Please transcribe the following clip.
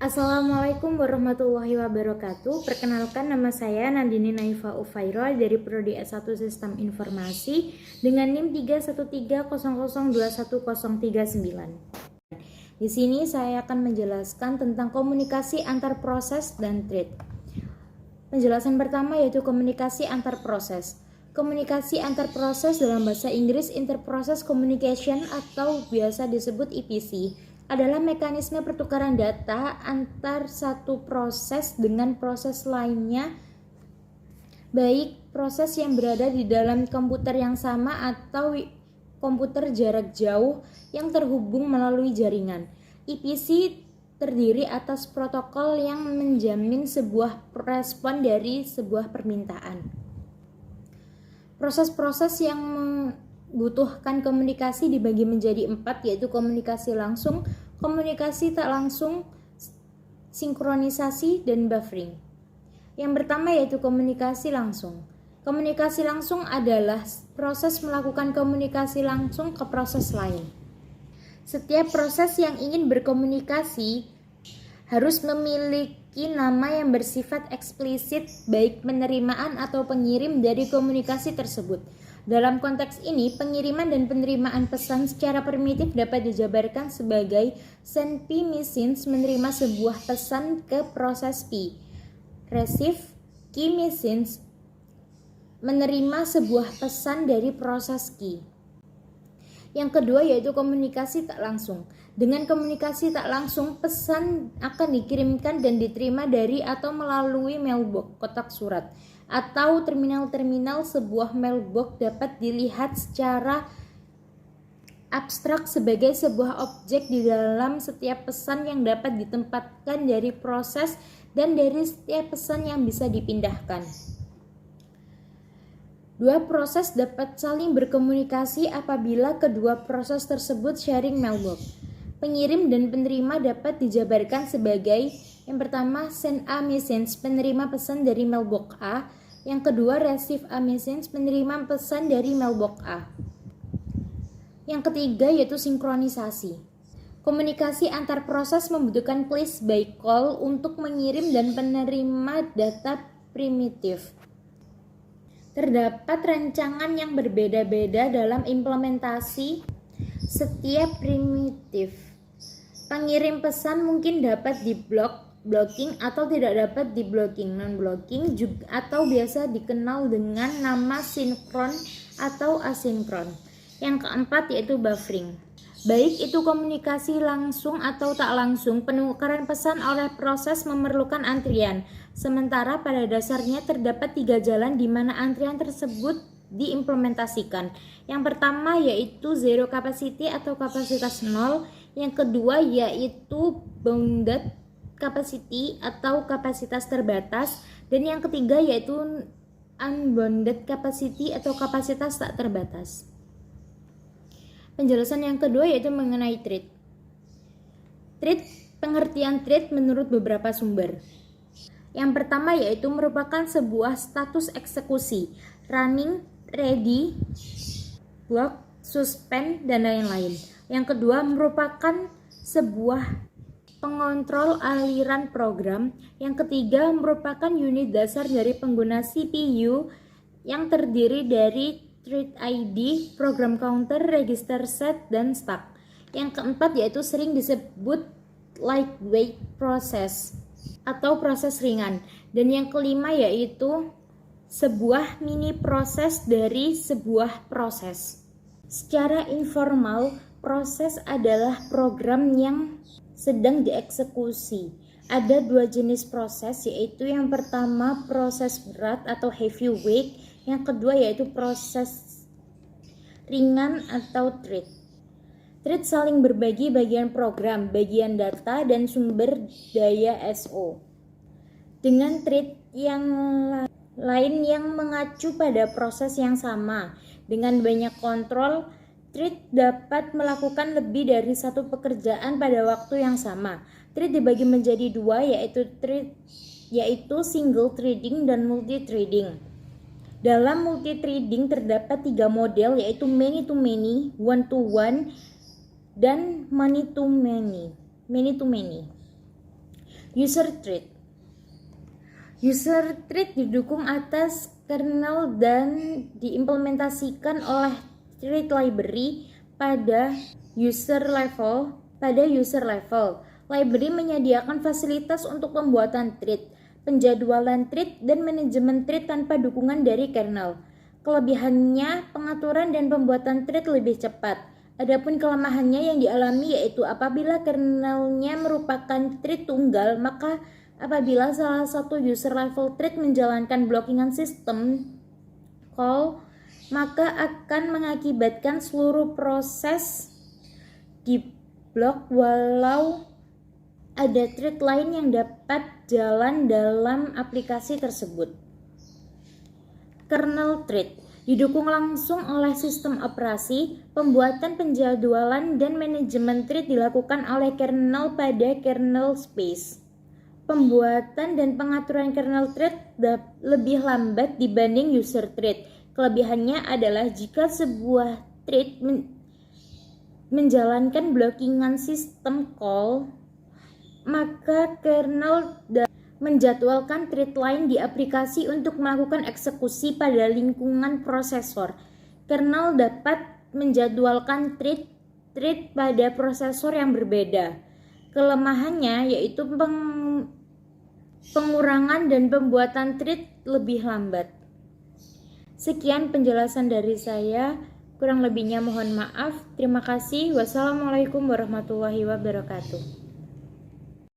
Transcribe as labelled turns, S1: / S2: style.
S1: Assalamualaikum warahmatullahi wabarakatuh. Perkenalkan, nama saya Nandini Naifa Ufairol dari Prodi S1 Sistem Informasi dengan NIM 31300210039. Di sini saya akan menjelaskan tentang komunikasi antar proses dan thread. Penjelasan pertama yaitu komunikasi antar proses. Komunikasi antar proses dalam bahasa Inggris Interprocess Communication atau biasa disebut IPC adalah mekanisme pertukaran data antar satu proses dengan proses lainnya, baik proses yang berada di dalam komputer yang sama atau komputer jarak jauh yang terhubung melalui jaringan. IPC terdiri atas protokol yang menjamin sebuah respon dari sebuah permintaan. Proses-proses yang membutuhkan komunikasi dibagi menjadi 4, yaitu komunikasi langsung, komunikasi tak langsung, sinkronisasi, dan buffering. Yang pertama yaitu komunikasi langsung. Komunikasi langsung adalah proses melakukan komunikasi langsung ke proses lain. Setiap proses yang ingin berkomunikasi harus memiliki nama yang bersifat eksplisit, baik penerimaan atau pengirim dari komunikasi tersebut. Dalam konteks ini, pengiriman dan penerimaan pesan secara primitif dapat dijabarkan sebagai send P message menerima sebuah pesan ke proses P, receive key message menerima sebuah pesan dari proses Q. Yang kedua yaitu komunikasi tak langsung. Dengan komunikasi tak langsung, pesan akan dikirimkan dan diterima dari atau melalui mailbox, kotak surat, atau terminal-terminal. Sebuah mailbox dapat dilihat secara abstrak sebagai sebuah objek di dalam setiap pesan yang dapat ditempatkan dari proses dan dari setiap pesan yang bisa dipindahkan. Dua proses dapat saling berkomunikasi apabila kedua proses tersebut sharing mailbox. Pengirim dan penerima dapat dijabarkan sebagai yang pertama send a message penerima pesan dari mailbox A, yang kedua receive a message penerima pesan dari mailbox A. Yang ketiga yaitu sinkronisasi. Komunikasi antar proses membutuhkan place by call untuk mengirim dan penerima data primitif. Terdapat rancangan yang berbeda-beda dalam implementasi setiap primitif. Pengirim pesan mungkin dapat blocking atau tidak dapat di-blocking, non-blocking atau biasa dikenal dengan nama sinkron atau asinkron. Yang keempat yaitu buffering. Baik itu komunikasi langsung atau tak langsung, penukaran pesan oleh proses memerlukan antrian. Sementara pada dasarnya terdapat 3 jalan di mana antrian tersebut diimplementasikan. Yang pertama yaitu zero capacity atau kapasitas 0. Yang kedua yaitu bounded capacity atau kapasitas terbatas. Dan yang ketiga yaitu unbounded capacity atau kapasitas tak terbatas. Penjelasan yang kedua yaitu mengenai thread. Pengertian thread menurut beberapa sumber. Yang pertama yaitu merupakan sebuah status eksekusi, running, ready, block, suspend, dan lain-lain. Yang kedua merupakan sebuah pengontrol aliran program. Yang ketiga merupakan unit dasar dari pengguna CPU yang terdiri dari thread ID, program counter, register set, dan stack. Yang keempat yaitu sering disebut lightweight process atau proses ringan. Dan yang kelima yaitu sebuah mini proses dari sebuah proses. Secara informal, proses adalah program yang sedang dieksekusi. Ada 2 jenis proses, yaitu yang pertama proses berat atau heavyweight, yang kedua yaitu proses ringan atau thread. Thread saling berbagi bagian program, bagian data, dan sumber daya SO. Dengan thread yang lain yang mengacu pada proses yang sama, dengan banyak kontrol, thread dapat melakukan lebih dari satu pekerjaan pada waktu yang sama. Thread dibagi menjadi 2, yaitu single threading dan multi threading. Dalam multi-threading terdapat 3 model, yaitu many-to-many, one-to-one, dan many-to-many. User thread. User thread didukung atas kernel dan diimplementasikan oleh thread library pada user level. Library menyediakan fasilitas untuk pembuatan thread, penjadwalan thread, dan manajemen thread tanpa dukungan dari kernel. Kelebihannya, pengaturan dan pembuatan thread lebih cepat. Adapun kelemahannya yang dialami yaitu apabila kernelnya merupakan thread tunggal, maka apabila salah satu user level thread menjalankan blockingan sistem call, maka akan mengakibatkan seluruh proses diblok walau ada thread lain yang dapat jalan dalam aplikasi tersebut. Kernel thread didukung langsung oleh sistem operasi, pembuatan penjadwalan dan manajemen thread dilakukan oleh kernel pada kernel space. Pembuatan dan pengaturan kernel thread lebih lambat dibanding user thread. Kelebihannya adalah jika sebuah thread menjalankan blockingan sistem call, maka kernel menjadwalkan thread lain di aplikasi untuk melakukan eksekusi pada lingkungan prosesor. Kernel dapat menjadwalkan thread pada prosesor yang berbeda. Kelemahannya yaitu pengurangan dan pembuatan thread lebih lambat. Sekian penjelasan dari saya, kurang lebihnya mohon maaf. Terima kasih. Wassalamualaikum warahmatullahi wabarakatuh.